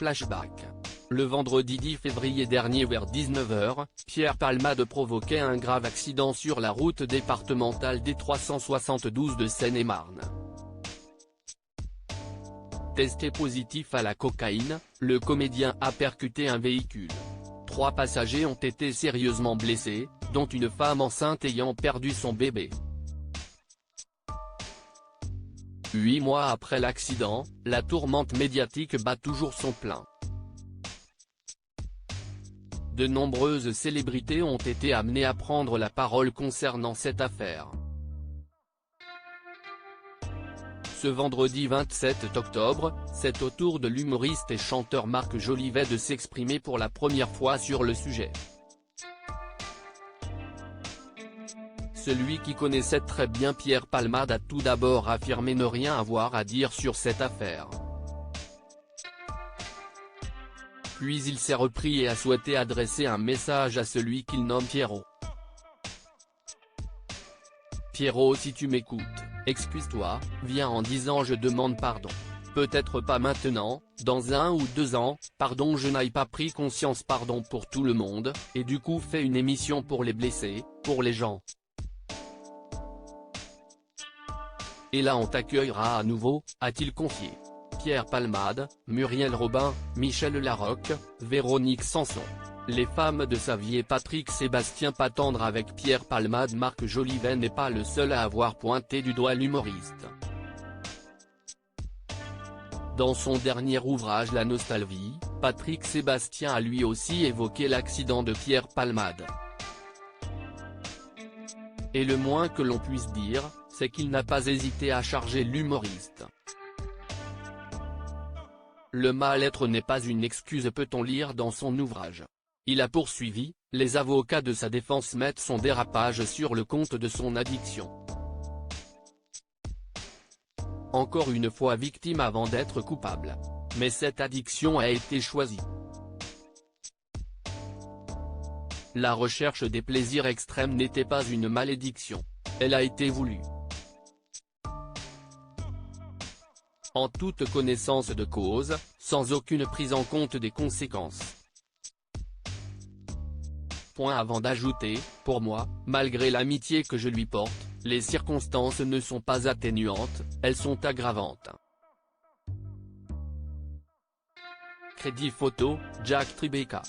flashback. Le vendredi 10 février dernier vers 19h, Pierre Palmade provoquait un grave accident sur la route départementale D372 de Seine-et-Marne. Testé positif à la cocaïne, le comédien a percuté un véhicule. 3 passagers ont été sérieusement blessés, dont une femme enceinte ayant perdu son bébé. 8 mois après l'accident, la tourmente médiatique bat toujours son plein. De nombreuses célébrités ont été amenées à prendre la parole concernant cette affaire. Ce vendredi 27 octobre, c'est au tour de l'humoriste et chanteur Marc Jolivet de s'exprimer pour la première fois sur le sujet. Celui qui connaissait très bien Pierre Palmade a tout d'abord affirmé ne rien avoir à dire sur cette affaire. Puis il s'est repris et a souhaité adresser un message à celui qu'il nomme Pierrot. Pierrot, si tu m'écoutes, excuse-toi, viens en disant je demande pardon. Peut-être pas maintenant, dans 1 ou 2 ans, pardon je n'ai pas pris conscience, pardon pour tout le monde, et du coup fais une émission pour les blessés, pour les gens. Et là on t'accueillera à nouveau, a-t-il confié. Pierre Palmade, Muriel Robin, Michel Larocque, Véronique Sanson. Les femmes de sa vie et Patrick Sébastien pas tendre avec Pierre Palmade. Marc Jolivet n'est pas le seul à avoir pointé du doigt l'humoriste. Dans son dernier ouvrage La Nostalgie, Patrick Sébastien a lui aussi évoqué l'accident de Pierre Palmade. Et le moins que l'on puisse dire, c'est qu'il n'a pas hésité à charger l'humoriste. Le mal-être n'est pas une excuse, peut-on lire dans son ouvrage. Il a poursuivi, les avocats de sa défense mettent son dérapage sur le compte de son addiction. Encore une fois victime avant d'être coupable. Mais cette addiction a été choisie. La recherche des plaisirs extrêmes n'était pas une malédiction. Elle a été voulue. En toute connaissance de cause, sans aucune prise en compte des conséquences. Point avant d'ajouter, pour moi, malgré l'amitié que je lui porte, les circonstances ne sont pas atténuantes, elles sont aggravantes. Crédit photo, Jack Tribeca.